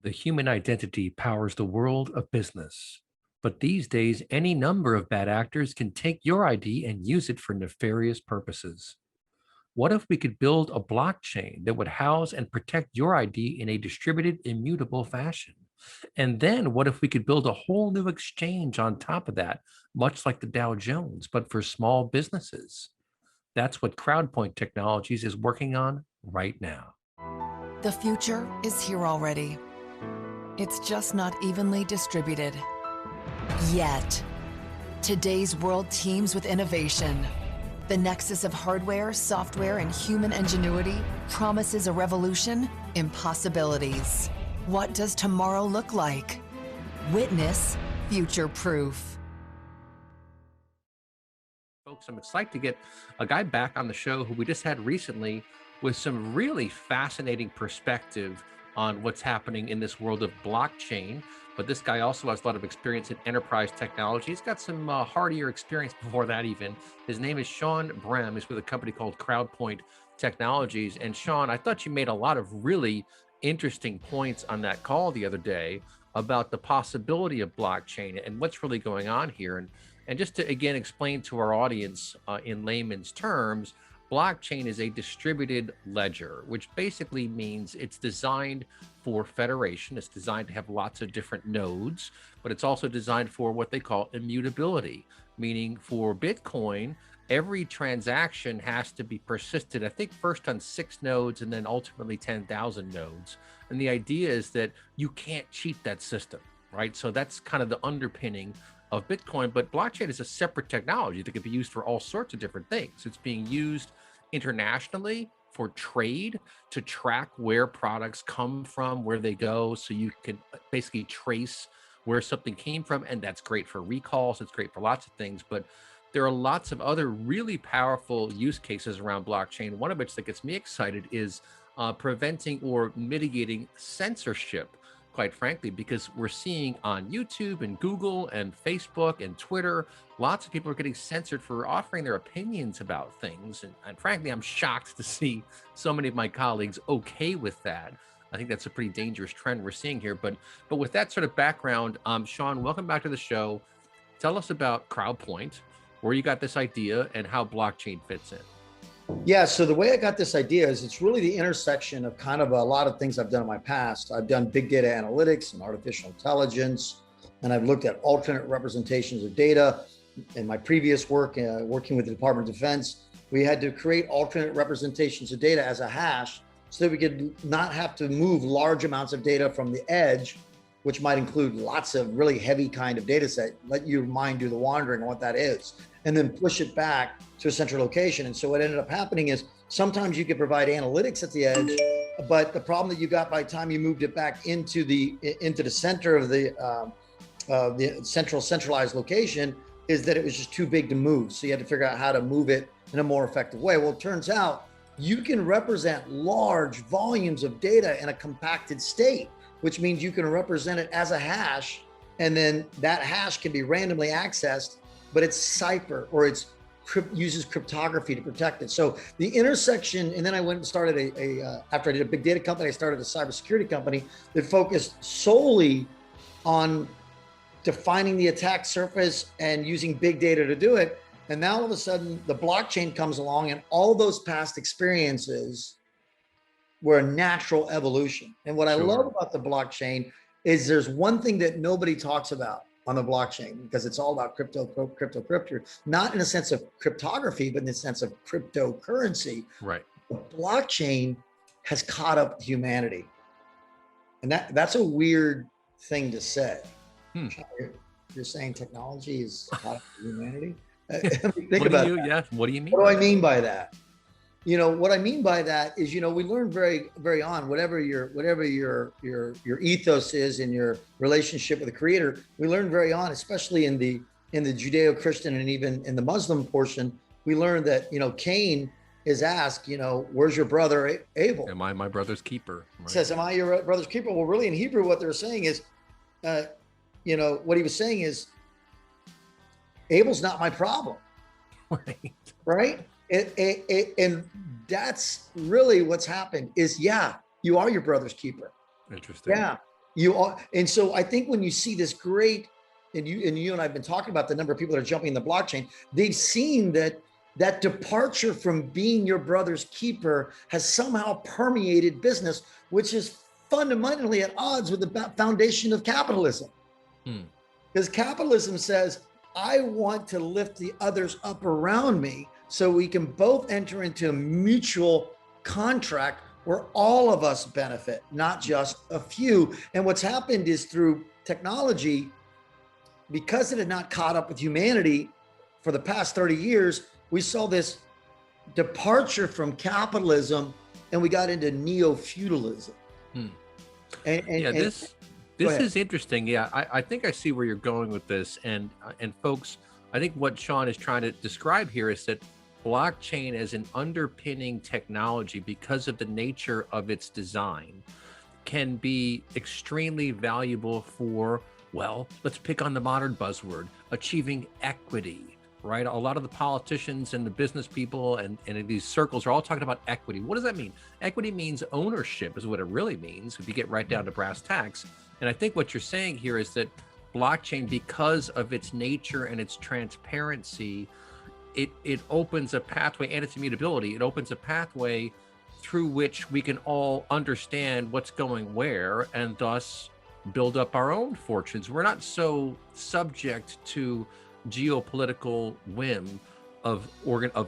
The human identity powers the world of business. But these days, any number of bad actors can take your ID and use it for nefarious purposes. What if we could build a blockchain that would house and protect your ID in a distributed, immutable fashion? And then what if we could build a whole new exchange on top of that, much like the Dow Jones, but for small businesses? That's what Crowdpoint Technologies is working on right now. The future is here already. It's just not evenly distributed. Yet. Today's world teems with innovation. The nexus of hardware, software, and human ingenuity promises a revolution in possibilities. What does tomorrow look like? Witness future proof. Folks, I'm excited to get a guy back on the show who we just had recently with some really fascinating perspective on what's happening in this world of blockchain. But this guy also has a lot of experience in enterprise technology. He's got some hardier experience before that even. His name is Shawn Brem. He's with a company called Crowdpoint Technologies. And Shawn, I thought you made a lot of really interesting points on that call the other day about the possibility of blockchain and what's really going on here. And just to, again, explain to our audience in layman's terms, blockchain is a distributed ledger, which basically means it's designed for federation. It's designed to have lots of different nodes, but it's also designed for what they call immutability, meaning for Bitcoin, every transaction has to be persisted, I think first on 6 nodes and then ultimately 10,000 nodes. And the idea is that you can't cheat that system, right? So that's kind of the underpinning of Bitcoin, but blockchain is a separate technology that can be used for all sorts of different things. It's being used internationally for trade to track where products come from, where they go, so you can basically trace where something came from, and that's great for recalls. It's great for lots of things, but there are lots of other really powerful use cases around blockchain. One of which that gets me excited is preventing or mitigating censorship, quite frankly, because we're seeing on YouTube and Google and Facebook and Twitter, lots of people are getting censored for offering their opinions about things. And frankly, I'm shocked to see so many of my colleagues okay with that. I think that's a pretty dangerous trend we're seeing here. But with that sort of background, Shawn, welcome back to the show. Tell us about Crowdpoint, where you got this idea and how blockchain fits in. Yeah, so the way I got this idea is it's really the intersection of kind of a lot of things I've done in my past. I've done big data analytics and artificial intelligence, and I've looked at alternate representations of data. In my previous work, working with the Department of Defense, we had to create alternate representations of data as a hash so that we could not have to move large amounts of data from the edge, which might include lots of really heavy kind of data set, let your mind do the wandering on what that is, and then push it back to a central location. And so what ended up happening is sometimes you could provide analytics at the edge, but the problem that you got by the time you moved it back into the center of the centralized location is that it was just too big to move. So you had to figure out how to move it in a more effective way. Well, it turns out you can represent large volumes of data in a compacted state, which means you can represent it as a hash, and then that hash can be randomly accessed, but it's cipher or it's uses cryptography to protect it. So the intersection, and then I went and started after I did a big data company, I started a cybersecurity company that focused solely on defining the attack surface and using big data to do it. And now all of a sudden the blockchain comes along and all those past experiences were a natural evolution. And what I love about the blockchain is there's one thing that nobody talks about on the blockchain, because it's all about crypto, not in a sense of cryptography, but in the sense of cryptocurrency. Right. The blockchain has caught up with humanity. And that's a weird thing to say. You're saying technology is caught up with humanity? Think about that. Yeah. What do you mean? What do I mean by that? What I mean by that is, we learn very, very on whatever your ethos is in your relationship with the creator. We learn very on, especially in the Judeo-Christian and even in the Muslim portion, we learn that, Cain is asked, where's your brother Abel? Am I my brother's keeper? Right. Says, am I your brother's keeper? Well, really in Hebrew, what they're saying is, what he was saying is, Abel's not my problem. Right. Right. And that's really what's happened is, yeah, you are your brother's keeper. Interesting. Yeah. You are, and so I think when you see this great, and you and I've been talking about the number of people that are jumping in the blockchain, they've seen that that departure from being your brother's keeper has somehow permeated business, which is fundamentally at odds with the foundation of capitalism. Because capitalism says, I want to lift the others up around me so we can both enter into a mutual contract where all of us benefit, not just a few. And what's happened is through technology, because it had not caught up with humanity for the past 30 years, we saw this departure from capitalism and we got into neo-feudalism. This is interesting. Yeah, I think I see where you're going with this. And folks, I think what Shawn is trying to describe here is that blockchain as an underpinning technology, because of the nature of its design, can be extremely valuable for, well, let's pick on the modern buzzword, achieving equity, right? A lot of the politicians and the business people and in these circles are all talking about equity. What does that mean? Equity means ownership is what it really means if you get right down to brass tacks. And I think what you're saying here is that blockchain, because of its nature and its transparency, it opens a pathway, and its immutability, it opens a pathway through which we can all understand what's going where and thus build up our own fortunes. We're not so subject to geopolitical whim of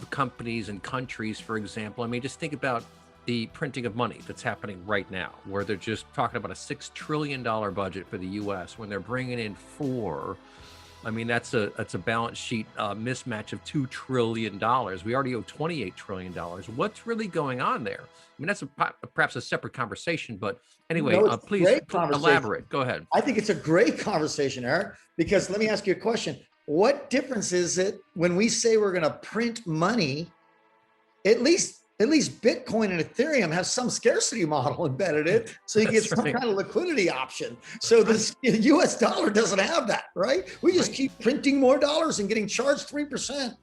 companies and countries, for example. I mean, just think about the printing of money that's happening right now, where they're just talking about a $6 trillion budget for the US when they're bringing in $4. I mean, that's a balance sheet mismatch of $2 trillion. We already owe $28 trillion. What's really going on there? I mean, that's perhaps a separate conversation, but anyway, please elaborate. Go ahead. I think it's a great conversation, Eric, because let me ask you a question. What difference is it when we say we're going to print money? At least Bitcoin and Ethereum have some scarcity model embedded in it, so you get some kind of liquidity option. So the US dollar doesn't have that, right? We just keep printing more dollars and getting charged 3%,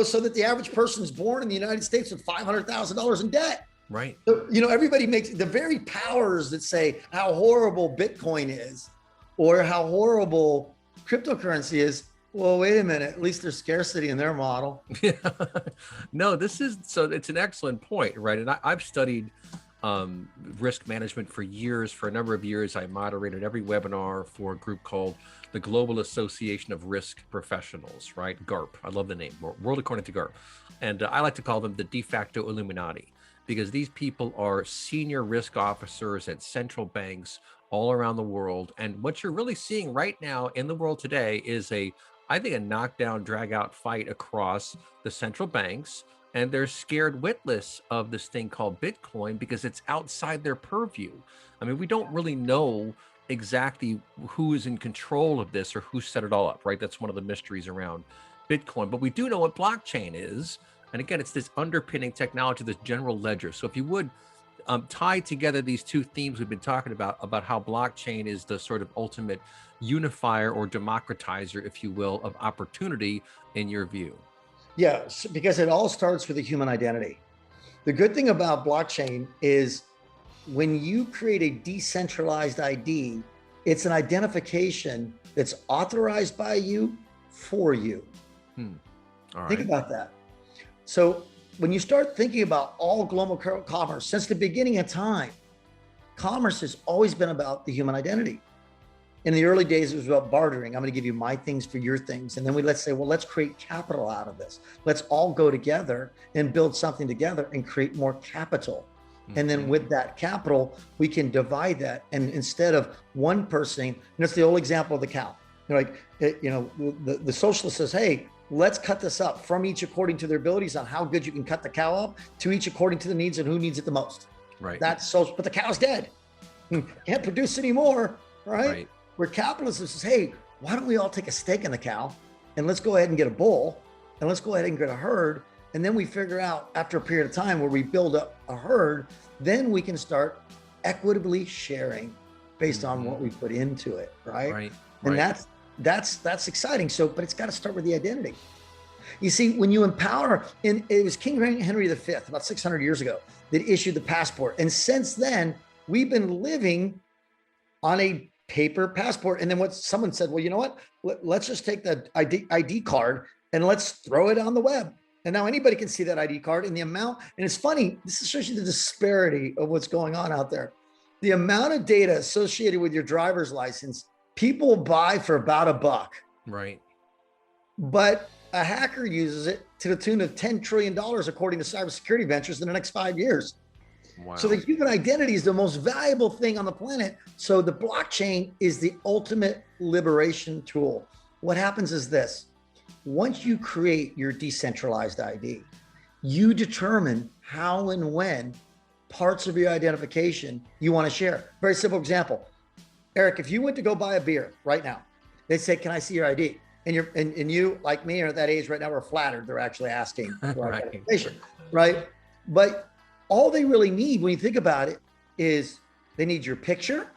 so that the average person is born in the United States with $500,000 in debt. Right. So, everybody makes the very powers that say how horrible Bitcoin is or how horrible cryptocurrency is. Well, wait a minute. At least there's scarcity in their model. Yeah. No, it's an excellent point, right? And I've studied risk management for years. For a number of years, I moderated every webinar for a group called the Global Association of Risk Professionals, right? GARP. I love the name, World According to GARP. And I like to call them the de facto Illuminati, because these people are senior risk officers at central banks all around the world. And what you're really seeing right now in the world today is I think a knockdown, drag out fight across the central banks, and they're scared witless of this thing called Bitcoin because it's outside their purview. I mean, we don't really know exactly who is in control of this or who set it all up, right? That's one of the mysteries around Bitcoin, but we do know what blockchain is. And again, it's this underpinning technology, this general ledger. So if you would tie together these two themes we've been talking about how blockchain is the sort of ultimate unifier or democratizer, if you will, of opportunity in your view. Yes, because it all starts with a human identity. The good thing about blockchain is when you create a decentralized ID, it's an identification that's authorized by you for you. All right. Think about that. So when you start thinking about all global commerce, since the beginning of time, commerce has always been about the human identity. In the early days, it was about bartering. I'm going to give you my things for your things. And then let's say, well, let's create capital out of this. Let's all go together and build something together and create more capital. And then with that capital, we can divide that. And instead of one person, and it's the old example of the cow. The socialist says, hey, let's cut this up from each according to their abilities on how good you can cut the cow up to each according to the needs and who needs it the most. Right. That's social, but the cow's dead. Can't produce anymore, right? Where capitalism says, hey, why don't we all take a stake in the cow and let's go ahead and get a bull and let's go ahead and get a herd. And then we figure out after a period of time where we build up a herd, then we can start equitably sharing based on what we put into it, right? And that's exciting. So, but it's got to start with the identity. You see, when you empower, and it was King Henry V, about 600 years ago, that issued the passport. And since then, we've been living on a paper passport. And then what someone said, well, you know what? Let's just take the ID card and let's throw it on the web. And now anybody can see that ID card and the amount. And it's funny, this shows you the disparity of what's going on out there. The amount of data associated with your driver's license, people buy for about $1. Right. But a hacker uses it to the tune of $10 trillion, according to cybersecurity ventures, in the next 5 years. Wow. So the human identity is the most valuable thing on the planet. So the blockchain is the ultimate liberation tool. What happens is this. Once you create your decentralized ID, you determine how and when parts of your identification you want to share. Very simple example. Eric, if you went to go buy a beer right now, they'd say, can I see your ID? And you, like me, are at that age right now, we're flattered. They're actually asking for Right. identification, right? But all they really need, when you think about it, is they need your picture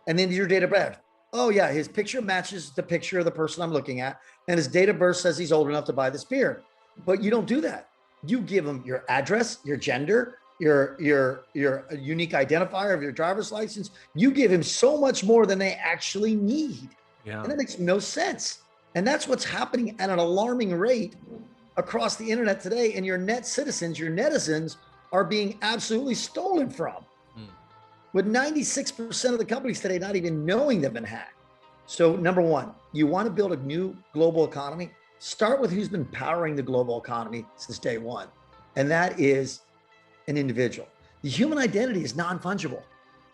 and then your date of birth. Oh yeah, his picture matches the picture of the person I'm looking at, and his date of birth says he's old enough to buy this beer. But you don't do that. You give them your address, your gender, your unique identifier of your driver's license. You give him so much more than they actually need. Yeah. And that makes no sense. And that's what's happening at an alarming rate across the internet today. And your net citizens, your netizens, are being absolutely stolen from. With 96% of the companies today not even knowing they've been hacked. So number one, you want to build a new global economy, start with who's been powering the global economy since day one. And that is an individual. The human identity is non-fungible.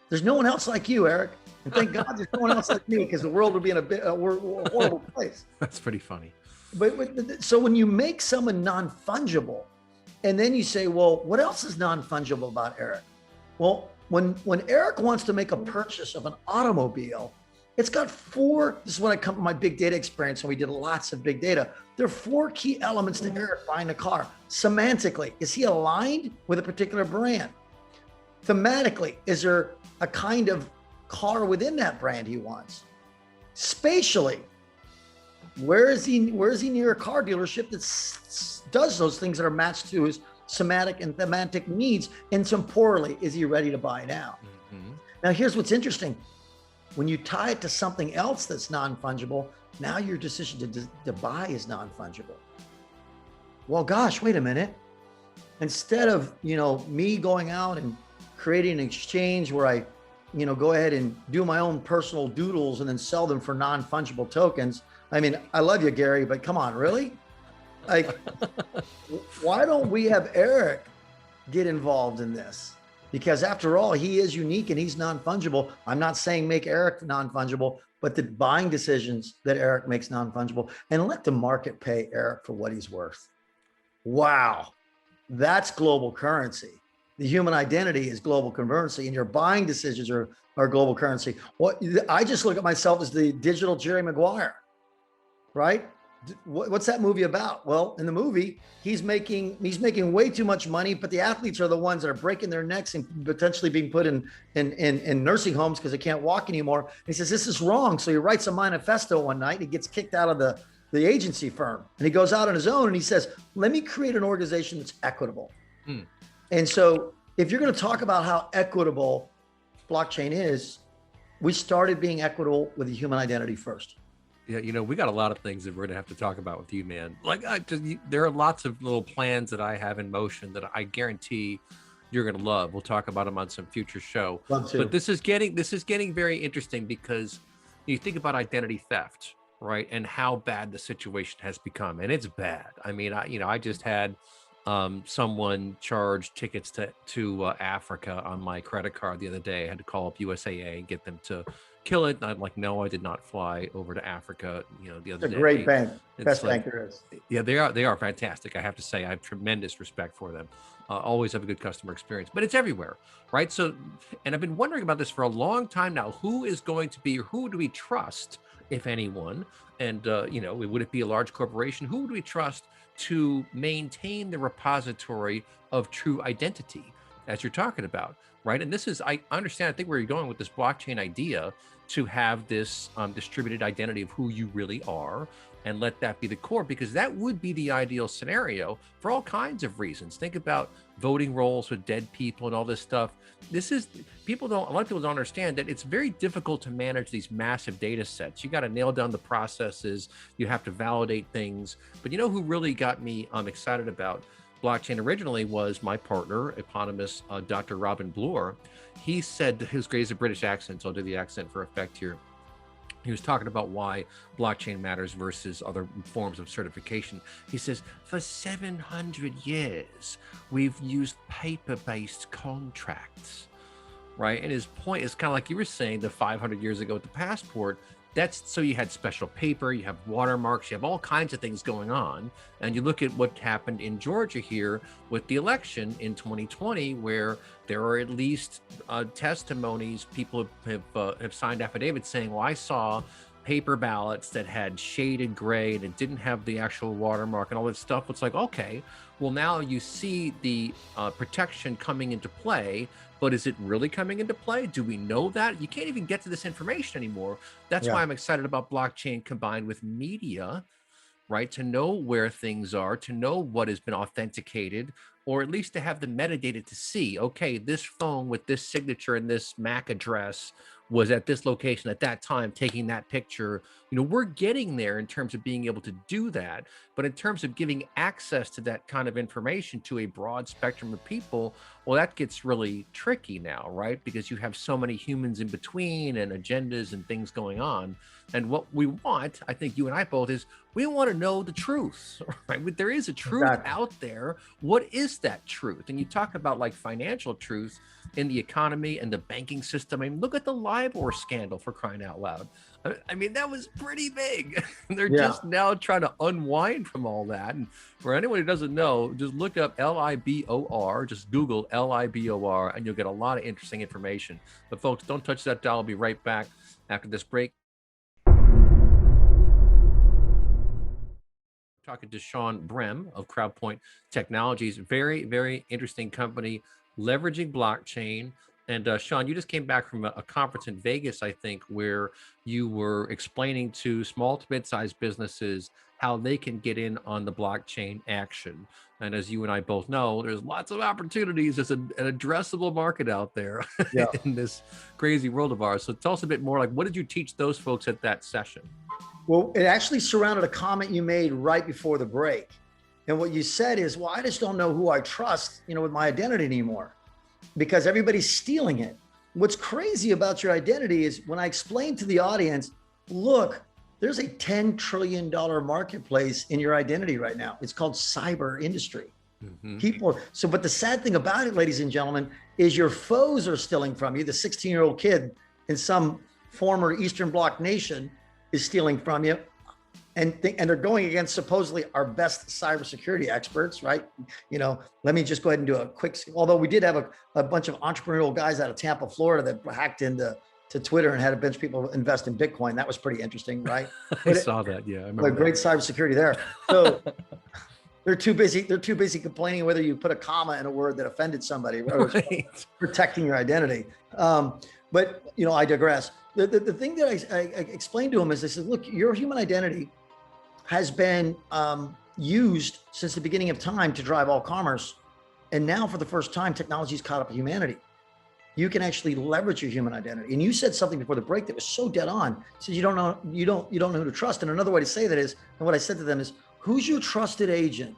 There's no one else like you, Eric. And thank God there's no one else like me, because the world would be in a horrible place. That's pretty funny. But so when you make someone non-fungible, and then you say, well, what else is non-fungible about Eric? Well, when Eric wants to make a purchase of an automobile, it's got four, this is when I come from my big data experience, and we did lots of big data. There are 4 key elements to Eric buying a car. Semantically, is he aligned with a particular brand? Thematically, is there a kind of car within that brand he wants? Spatially, where is he near a car dealership that does those things that are matched to his semantic and thematic needs? And temporally, is he ready to buy now? Now, here's what's interesting. When you tie it to something else that's non-fungible, now your decision to buy is non-fungible. Well, gosh, wait a minute. Instead of, me going out and creating an exchange where I, go ahead and do my own personal doodles and then sell them for non-fungible tokens. I mean, I love you, Gary, but come on, really? Like, why don't we have Eric get involved in this? Because after all, he is unique and he's non-fungible. I'm not saying make Eric non-fungible, but the buying decisions that Eric makes non-fungible, and let the market pay Eric for what he's worth. Wow, that's global currency. The human identity is global currency, and your buying decisions are global currency. What I just look at myself as the digital Jerry Maguire, right? What's that movie about? Well, in the movie, he's making way too much money, but the athletes are the ones that are breaking their necks and potentially being put in nursing homes because they can't walk anymore. And he says, this is wrong. So he writes a manifesto one night and he gets kicked out of the agency firm. And he goes out on his own and he says, let me create an organization that's equitable. And so if you're going to talk about how equitable blockchain is, we started being equitable with the human identity first. Yeah, we got a lot of things that we're gonna have to talk about with you, man. Like, there are lots of little plans that I have in motion that I guarantee you're gonna love. We'll talk about them on some future show. Love to. But this is getting very interesting, because you think about identity theft, right? And how bad the situation has become, and it's bad. I mean, I just had someone charge tickets to Africa on my credit card the other day. I had to call up USAA and get them to kill it. And I'm like, no, I did not fly over to Africa, the other day. It's a great bank. Best like, bank there is. Yeah, they are fantastic. I have to say, I have tremendous respect for them. Always have a good customer experience, but it's everywhere, right? So, and I've been wondering about this for a long time now. Who do we trust, if anyone? And, would it be a large corporation? Who would we trust to maintain the repository of true identity, as you're talking about? right? And this is, I understand, I think where you're going with this blockchain idea, to have this distributed identity of who you really are, and let that be the core, because that would be the ideal scenario for all kinds of reasons. Think about voting rolls with dead people and all this stuff. This is, a lot of people don't understand that it's very difficult to manage these massive data sets. You got to nail down the processes, you have to validate things. But you know who really got me excited about blockchain originally was my partner, eponymous Dr. Robin Bloor. He said, his great is a British accent, so I'll do the accent for effect here. He was talking about why blockchain matters versus other forms of certification. He says, for 700 years, we've used paper-based contracts, right? And his point is kind of like you were saying, the 500 years ago with the passport, that's so you had special paper, you have watermarks, you have all kinds of things going on. And you look at what happened in Georgia here with the election in 2020, where there are at least testimonies, people have signed affidavits saying, well, I saw paper ballots that had shaded gray and it didn't have the actual watermark and all that stuff. It's like, okay, well, now you see the protection coming into play, but is it really coming into play? Do we know that? You can't even get to this information anymore. That's why I'm excited about blockchain combined with media, right? To know where things are, to know what has been authenticated, or at least to have the metadata to see, okay, this phone with this signature and this MAC address was at this location at that time, taking that picture. You know, we're getting there in terms of being able to do that. But in terms of giving access to that kind of information to a broad spectrum of people, well, that gets really tricky now, right? Because you have so many humans in between and agendas and things going on. And what we want, I think you and I both, is we want to know the truth, right? There is a truth out there. What is that truth? And you talk about like financial truth in the economy and the banking system. I mean, look at the LIBOR scandal, for crying out loud. I mean, that was pretty big. They're just now trying to unwind from all that. And for anyone who doesn't know, just look up LIBOR, just Google LIBOR, and you'll get a lot of interesting information. But folks, don't touch that dial. I'll be right back after this break. Talking to Shawn Brem of Crowdpoint Technologies. Very, very interesting company, leveraging blockchain. And Shawn, you just came back from a conference in Vegas, I think, where you were explaining to small to mid-sized businesses how they can get in on the blockchain action. And as you and I both know, there's lots of opportunities. There's an addressable market out there in this crazy world of ours. So tell us a bit more, like, what did you teach those folks at that session? Well, it actually surrounded a comment you made right before the break. And what you said is, well, I just don't know who I trust, with my identity anymore, because everybody's stealing it. What's crazy about your identity is when I explained to the audience, look, there's a $10 trillion marketplace in your identity right now. It's called cyber industry. But the sad thing about it, ladies and gentlemen, is your foes are stealing from you. The 16-year-old kid in some former Eastern Bloc nation is stealing from you. And they're going against supposedly our best cybersecurity experts, right? Let me just go ahead and do a quick, although we did have a bunch of entrepreneurial guys out of Tampa, Florida that hacked into Twitter and had a bunch of people invest in Bitcoin. That was pretty interesting, right? I saw that, yeah. I remember great cybersecurity there. So they're too busy complaining whether you put a comma in a word that offended somebody, right? Protecting your identity. But I digress. The thing that I explained to him is I said, look, your human identity has been used since the beginning of time to drive all commerce. And now for the first time, technology's caught up with humanity. You can actually leverage your human identity. And you said something before the break that was so dead on. You said you don't know who to trust. And another way to say that is, and what I said to them is, who's your trusted agent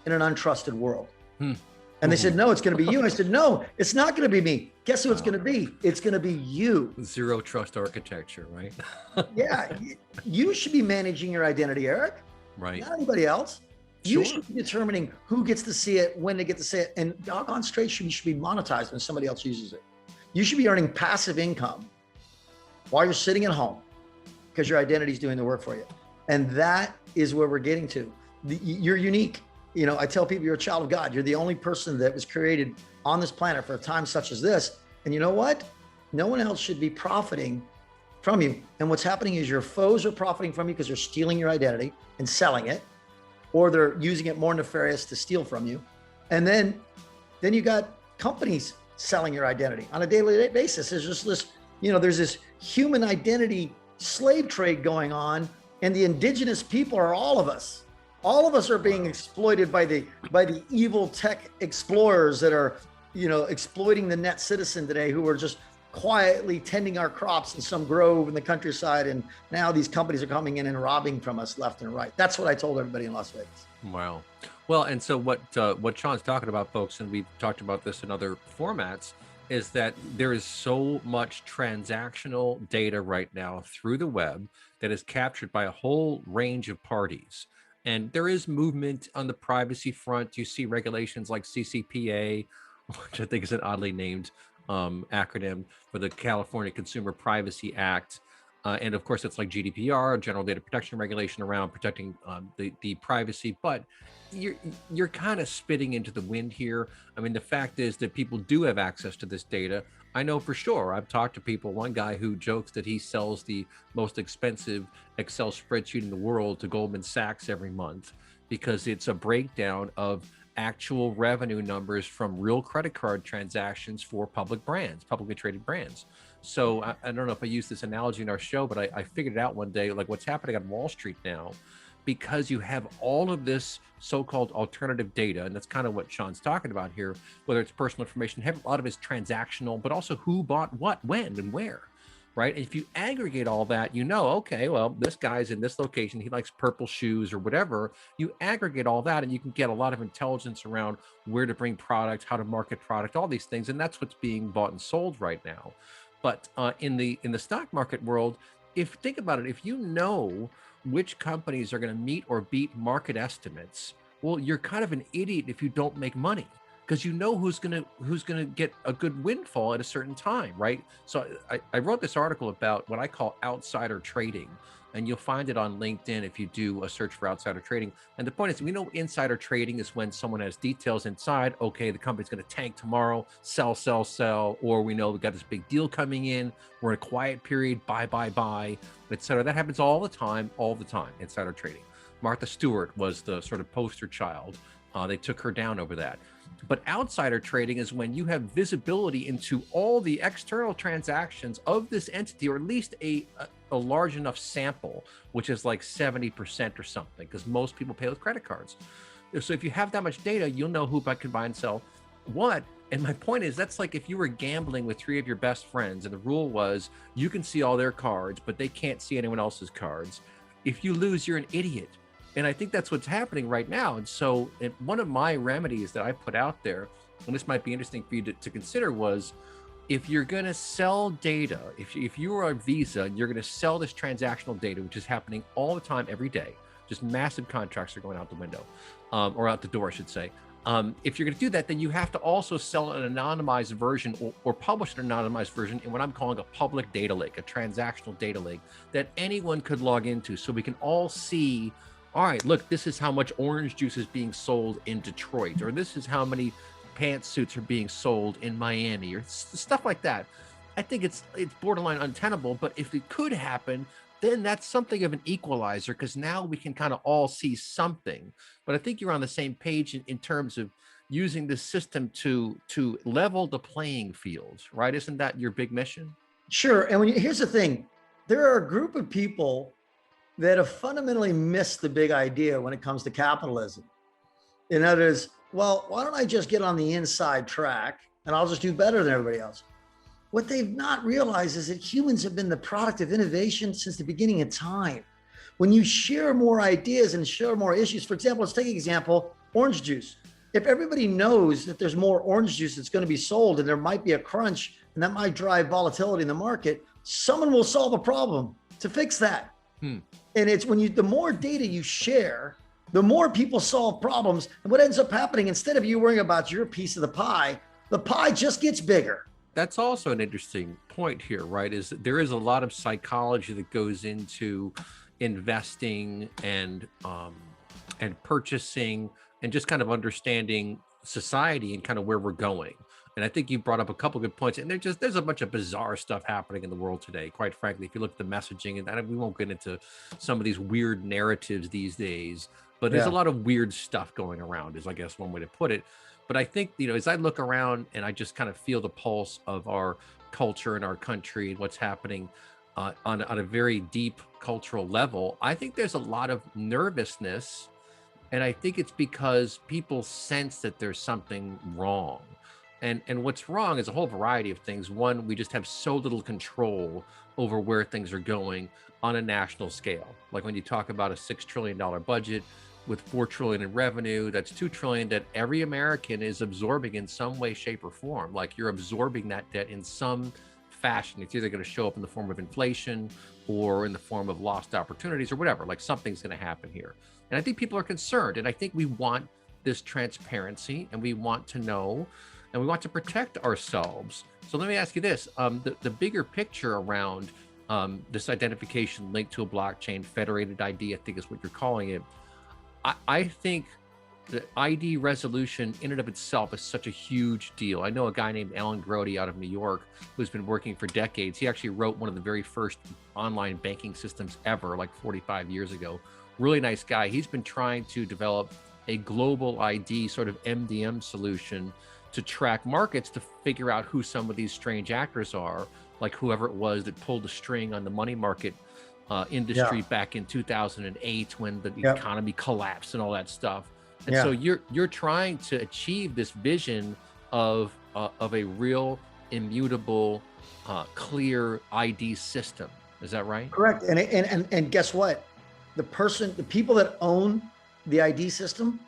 in an untrusted world? And they said, no, it's going to be you. I said, no, it's not going to be me. Guess who it's going to be? It's going to be you. Zero trust architecture, right? Yeah. You should be managing your identity, Eric. Right. Not anybody else. You should be determining who gets to see it, when they get to see it. And doggone straight, you should be monetized when somebody else uses it. You should be earning passive income while you're sitting at home because your identity is doing the work for you. And that is where we're getting to. You're unique. I tell people you're a child of God. You're the only person that was created on this planet for a time such as this. And you know what? No one else should be profiting from you. And what's happening is your foes are profiting from you because they're stealing your identity and selling it, or they're using it more nefarious to steal from you. And then you got companies selling your identity on a daily basis. There's just this, there's this human identity slave trade going on, and the indigenous people are all of us. All of us are being exploited by the evil tech explorers that are, exploiting the net citizen today, who are just quietly tending our crops in some grove in the countryside. And now these companies are coming in and robbing from us left and right. That's what I told everybody in Las Vegas. Wow. Well, and so what Shawn's talking about, folks, and we've talked about this in other formats, is that there is so much transactional data right now through the web that is captured by a whole range of parties. And there is movement on the privacy front. You see regulations like CCPA, which I think is an oddly named acronym for the California Consumer Privacy Act. And of course, it's like GDPR, General Data Protection Regulation, around protecting the privacy. But you're kind of spitting into the wind here. I mean, the fact is that people do have access to this data. I know for sure. I've talked to people, one guy who jokes that he sells the most expensive Excel spreadsheet in the world to Goldman Sachs every month, because it's a breakdown of actual revenue numbers from real credit card transactions for public brands, publicly traded brands. So I don't know if I used this analogy in our show, but I figured it out one day, like what's happening on Wall Street now, because you have all of this so-called alternative data, and that's kind of what Shawn's talking about here, whether it's personal information, a lot of it's transactional, but also who bought what, when, and where, right? And if you aggregate all that, okay, well, this guy's in this location, he likes purple shoes or whatever. You aggregate all that and you can get a lot of intelligence around where to bring product, how to market product, all these things. And that's what's being bought and sold right now. But in the stock market world, think about it, if you know which companies are going to meet or beat market estimates, well, you're kind of an idiot if you don't make money, because you know who's gonna get a good windfall at a certain time, right? So I wrote this article about what I call outsider trading, and you'll find it on LinkedIn if you do a search for outsider trading. And the point is, we know insider trading is when someone has details inside. Okay, the company's going to tank tomorrow, sell, sell, sell, or we know we got this big deal coming in. We're in a quiet period, buy, etc. That happens all the time, insider trading. Martha Stewart was the sort of poster child. They took her down over that. But outsider trading is when you have visibility into all the external transactions of this entity, or at least a large enough sample, which is like 70% or something, because most people pay with credit cards. So if you have that much data, you'll know who can buy and sell what. And my point is, that's like if you were gambling with 3 of your best friends, and the rule was you can see all their cards, but they can't see anyone else's cards. If you lose, you're an idiot. And I think that's what's happening right now. And so one of my remedies that I put out there, and this might be interesting for you to consider, was if you're going to sell data, if you are a Visa and you're going to sell this transactional data, which is happening all the time, every day, just massive contracts are going out the window, or out the door, I should say. If you're going to do that, then you have to also sell an anonymized version or publish an anonymized version in what I'm calling a public data lake, a transactional data lake that anyone could log into, so we can all see, all right, look, this is how much orange juice is being sold in Detroit, or this is how many pantsuits are being sold in Miami, or stuff like that. I think it's borderline untenable, but if it could happen, then that's something of an equalizer, because now we can kind of all see something. But I think you're on the same page in terms of using this system to level the playing field, right? Isn't that your big mission? Sure. And here's the thing, there are a group of people that have fundamentally missed the big idea when it comes to capitalism. And that is, well, why don't I just get on the inside track and I'll just do better than everybody else? What they've not realized is that humans have been the product of innovation since the beginning of time. When you share more ideas and share more issues, for example, let's take an example, orange juice. If everybody knows that there's more orange juice that's going to be sold and there might be a crunch and that might drive volatility in the market, someone will solve a problem to fix that. And it's when the more data you share, the more people solve problems. And what ends up happening, instead of you worrying about your piece of the pie just gets bigger. That's also an interesting point here, right? Is that there is a lot of psychology that goes into investing and purchasing and just kind of understanding society and kind of where we're going. And I think you brought up a couple good points, and there's a bunch of bizarre stuff happening in the world today, quite frankly. If you look at the messaging, and we won't get into some of these weird narratives these days, but there's a lot of weird stuff going around, is I guess one way to put it. But I think, as I look around and I just kind of feel the pulse of our culture and our country and what's happening on a very deep cultural level, I think there's a lot of nervousness, and I think it's because people sense that there's something wrong. And what's wrong is a whole variety of things. One, we just have so little control over where things are going on a national scale. Like when you talk about a $6 trillion budget with 4 trillion in revenue, that's 2 trillion that every American is absorbing in some way, shape, or form. Like you're absorbing that debt in some fashion. It's either going to show up in the form of inflation or in the form of lost opportunities or whatever. Like something's going to happen here. And I think people are concerned. And I think we want this transparency, and we want to know, and we want to protect ourselves. So let me ask you this, the bigger picture around this identification linked to a blockchain, federated ID, I think is what you're calling it. I think the ID resolution in and of itself is such a huge deal. I know a guy named Alan Grody out of New York who's been working for decades. He actually wrote one of the very first online banking systems ever, like 45 years ago. Really nice guy. He's been trying to develop a global ID sort of MDM solution to track markets, to figure out who some of these strange actors are, like whoever it was that pulled the string on the money market industry back in 2008 when the economy collapsed and all that stuff. And so you're trying to achieve this vision of a real immutable, clear ID system. Is that right? Correct. And guess what? The people that own the ID system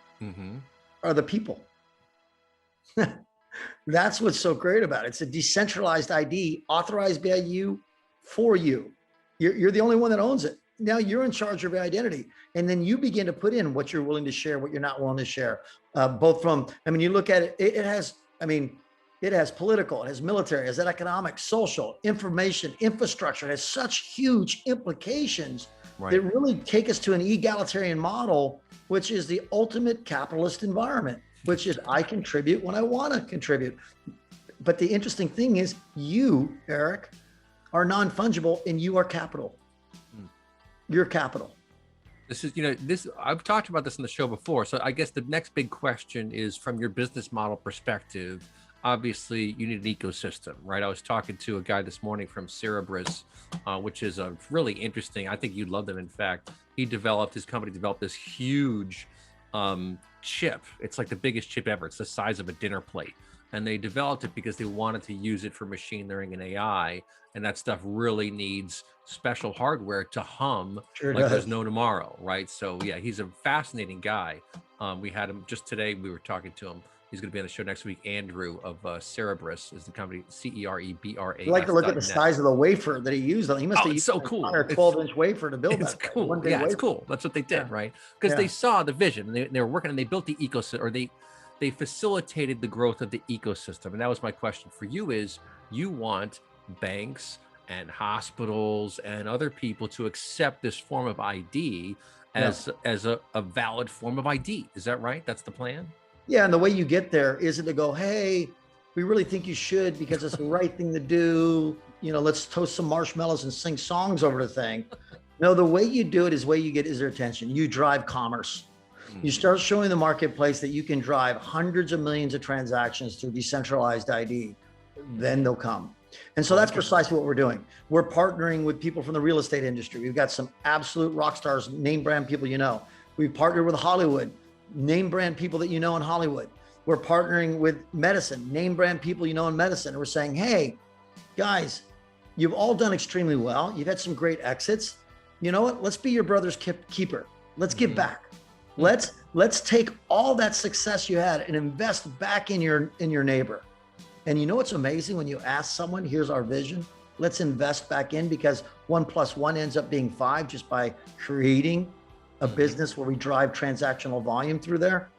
are the people. That's what's so great about it. It's a decentralized ID authorized by you for you. You're the only one that owns it. Now you're in charge of your identity. And then you begin to put in what you're willing to share, what you're not willing to share. Both from, you look at it, it has political, it has military, it has economic, social, information, infrastructure. It has such huge implications that really take us to an egalitarian model, which is the ultimate capitalist environment, which is I contribute when I want to contribute. But the interesting thing is you, Eric, are non-fungible and you are capital. You're capital. This is, I've talked about this in the show before. So I guess the next big question is, from your business model perspective, obviously you need an ecosystem, right? I was talking to a guy this morning from Cerberus, which is a really interesting, I think you'd love them. In fact, his company developed this huge chip. It's like the biggest chip ever. It's the size of a dinner plate. And they developed it because they wanted to use it for machine learning and AI. And that stuff really needs special hardware to hum like there's no tomorrow, right? So yeah, he's a fascinating guy. We had him just today. We were talking to him. He's going to be on the show next week. Andrew of Cerberus is the company, CEREBRA. I like to look at the size of the wafer that he used. He must have used so cool. A 12-inch wafer to build that. It's cool. Yeah, it's cool. That's what they did, right? Because they saw the vision, and they were working, and they built the ecosystem, or they facilitated the growth of the ecosystem. And that was my question for you: is you want banks and hospitals and other people to accept this form of ID as a valid form of ID. Is that right? That's the plan? Yeah, and the way you get there isn't to go, hey, we really think you should because it's the right thing to do. Let's toast some marshmallows and sing songs over the thing. No, the way you do it is their attention. You drive commerce. You start showing the marketplace that you can drive hundreds of millions of transactions through decentralized ID. Then they'll come. And so that's precisely what we're doing. We're partnering with people from the real estate industry. We've got some absolute rock stars, name brand people We've partnered with Hollywood, name brand people that in Hollywood. We're partnering with medicine, name brand people in medicine. And we're saying, hey, guys, you've all done extremely well. You've had some great exits. You know what? Let's be your brother's keeper. Let's give back. Let's take all that success you had and invest back in your neighbor. And you know what's amazing? When you ask someone, here's our vision, let's invest back in, because 1 + 1 ends up being 5 just by creating a business where we drive transactional volume through there.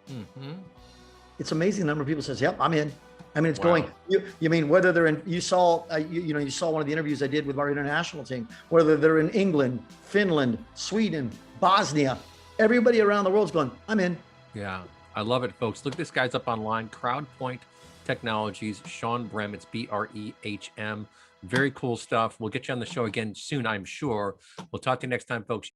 It's amazing the number of people says, yep, I'm in. It's going, you mean whether they're in, you saw one of the interviews I did with our international team, whether they're in England, Finland, Sweden, Bosnia, everybody around the world's going, I'm in. Yeah, I love it, folks. Look, this guy's up online, Crowdpoint Technologies, Shawn Brem, it's BREHM. Very cool stuff. We'll get you on the show again soon, I'm sure. We'll talk to you next time, folks.